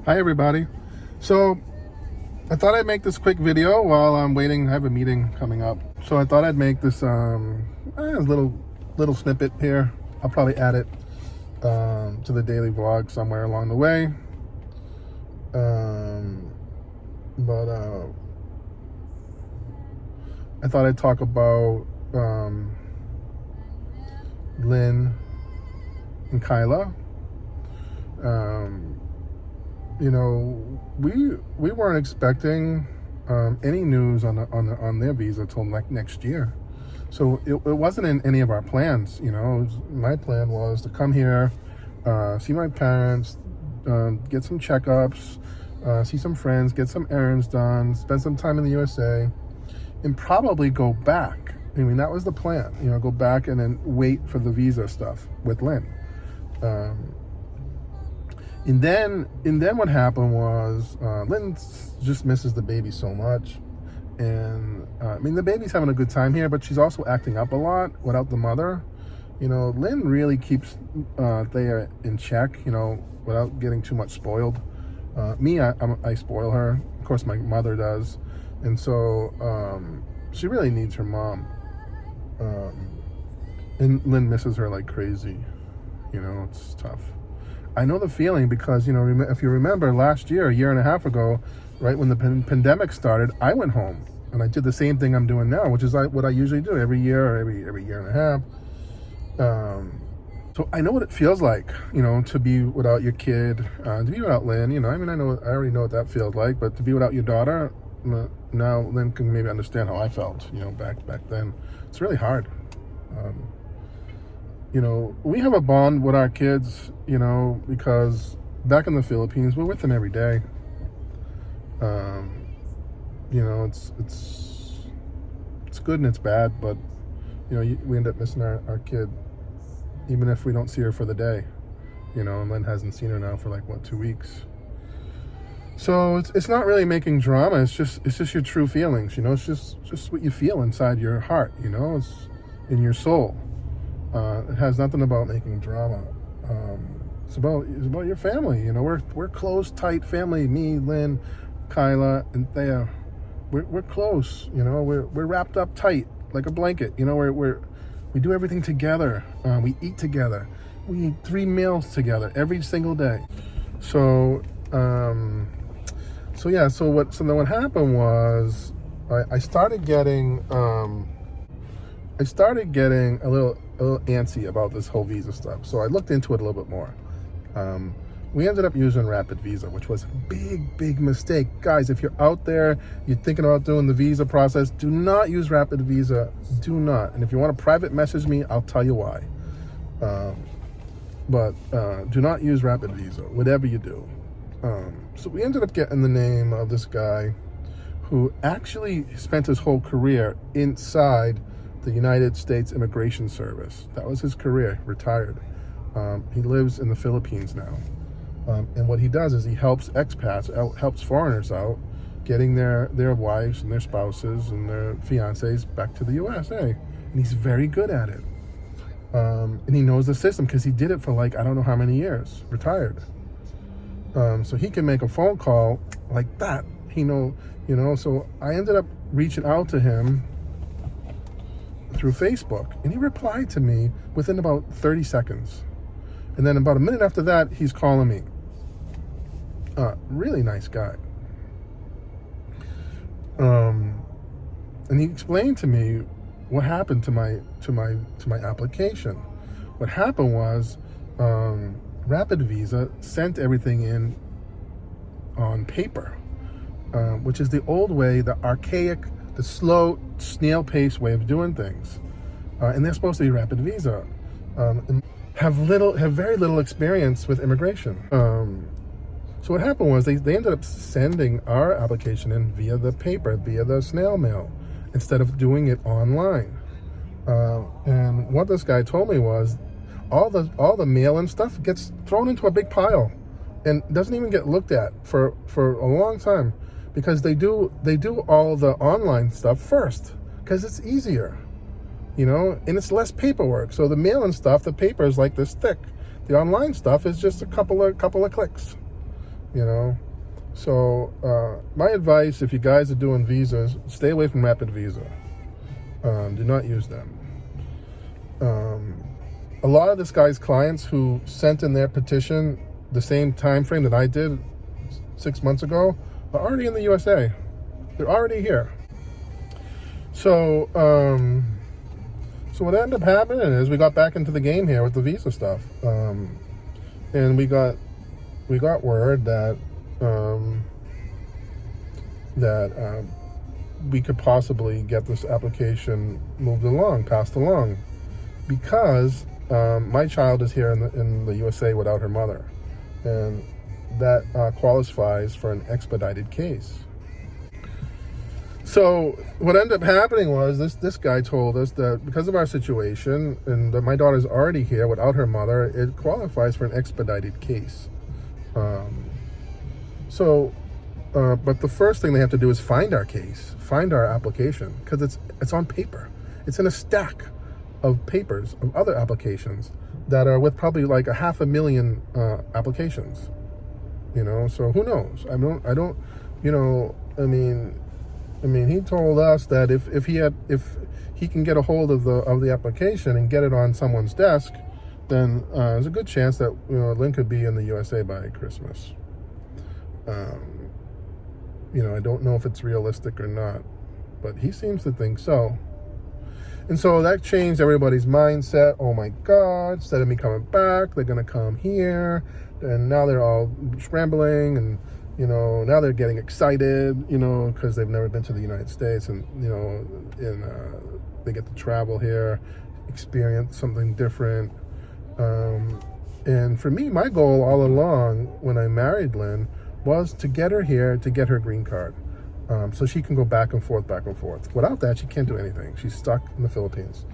Hi everybody. So I thought I'd make this quick video while I'm waiting. I have a meeting coming up, so I thought I'd make this little snippet here. I'll probably add it to the daily vlog somewhere along the way. But I thought I'd talk about Lynn and Kyla. You know, we weren't expecting any news on their visa till next year, so it wasn't in any of our plans. You know, my plan was to come here, see my parents, get some checkups, see some friends, get some errands done, spend some time in the USA, and probably go back. I mean, that was the plan. You know, go back and then wait for the visa stuff with Lynn. And then what happened was Lynn just misses the baby so much, and I mean, the baby's having a good time here, but she's also acting up a lot without the mother. You know, Lynn really keeps Thea in check, you know, without getting too much spoiled. I spoil her. Of course, my mother does, and so she really needs her mom. And Lynn misses her like crazy. You know, it's tough. I know the feeling because, you know, if you remember last year, a year and a half ago, right when the pandemic started, I went home and I did the same thing I'm doing now, which is what I usually do every year or every year and a half. So I know what it feels like, you know, to be without your kid, to be without Lynn. You know, I mean, I already know what that feels like, but to be without your daughter, now Lynn can maybe understand how I felt, you know, back then. It's really hard. You know, we have a bond with our kids, you know, because back in the Philippines, we're with them every day. You know, it's good and it's bad, but, you know, we end up missing our kid, even if we don't see her for the day, you know, and Lynn hasn't seen her now for like, 2 weeks. So it's not really making drama. It's just your true feelings, you know, it's just what you feel inside your heart, you know, it's in your soul. It has nothing about making drama. It's about your family. You know, we're close, tight family. Me, Lynn, Kyla, and Thea. We're close. You know, we're wrapped up tight like a blanket. You know, we do everything together. We eat together. We eat 3 meals together every single day. So then what happened was I started getting a little antsy about this whole visa stuff. So I looked into it a little bit more. We ended up using Rapid Visa, which was a big mistake. Guys, if you're out there, you're thinking about doing the visa process, do not use Rapid Visa. Do not. And if you want to private message me, I'll tell you why. But do not use Rapid Visa, whatever you do. So we ended up getting the name of this guy who actually spent his whole career inside the United States Immigration Service. That was his career, retired. He lives in the Philippines now. And what he does is he helps expats, helps foreigners out, getting their wives and their spouses and their fiancés back to the USA. And he's very good at it. And he knows the system because he did it for like, I don't know how many years, retired. So he can make a phone call like that. So I ended up reaching out to him through Facebook, and he replied to me within about 30 seconds. And then about a minute after that, he's calling me. Really nice guy. And he explained to me what happened to my application. What happened was Rapid Visa sent everything in on paper, which is the old way, the archaic, the slow, snail-paced way of doing things, and they're supposed to be Rapid Visa, and have very little experience with immigration. So what happened was they ended up sending our application in via the paper, via the snail mail, instead of doing it online. And what this guy told me was, all the mail and stuff gets thrown into a big pile, and doesn't even get looked at for a long time. Because they do all the online stuff first, because it's easier, you know, and it's less paperwork. So the mail and stuff, the paper is like this thick. The online stuff is just a couple of clicks. you know. So my advice, if you guys are doing visas, stay away from Rapid Visa. Do not use them. A lot of this guy's clients who sent in their petition the same time frame that I did 6 months ago are already in the USA. They're already here. So so what ended up happening is we got back into the game here with the visa stuff, and we got word that we could possibly get this application moved along, passed along, because my child is here in the USA without her mother, and that qualifies for an expedited case. So what ended up happening was this guy told us that because of our situation and that my daughter's already here without her mother, it qualifies for an expedited case. But the first thing they have to do is find our case, find our application, because it's on paper. It's in a stack of papers of other applications that are with probably like 500,000 applications. You know, so who knows? I don't, you know, I mean, he told us that if he can get a hold of the application and get it on someone's desk, then there's a good chance that, you know, Lynn could be in the USA by Christmas. You know, I don't know if it's realistic or not, but he seems to think so. And so that changed everybody's mindset. Oh my God, instead of me coming back, they're gonna come here. And now they're all scrambling, and, you know, now they're getting excited, you know, because they've never been to the United States, and, you know, they get to travel here, experience something different. And for me, my goal all along when I married Lynn was to get her here, to get her green card, so she can go back and forth. Without that, she can't do anything. She's stuck in the Philippines.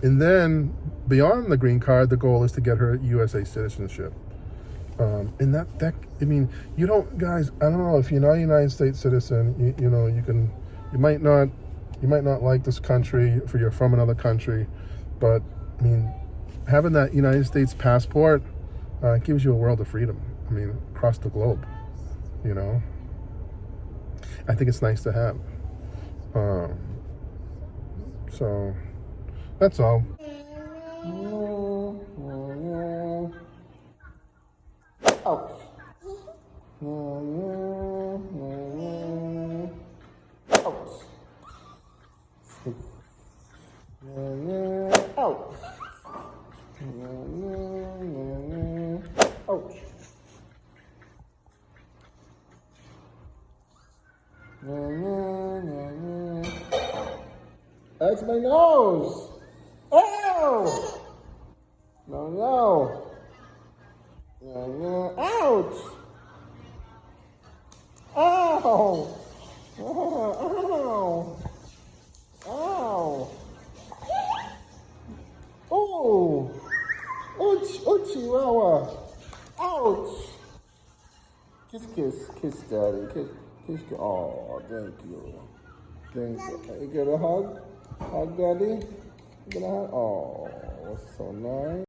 And then beyond the green card, the goal is to get her USA citizenship. And that I mean, you don't, guys, I don't know, if you're not a United States citizen, you know, you might not like this country if you're from another country, but I mean, having that United States passport gives you a world of freedom. I mean, across the globe, you know. I think it's nice to have. So that's all. Ouch. Ouch. Ouch. Ouch. That's my nose. Ow! No. Ouch! Ow! Ow! Ow! Oh! Ouch! Chihuahua! Ouch! Kiss, Daddy. Kiss. Oh, thank you. You get a hug? Hug, Daddy? You get a hug? Oh, that's so nice.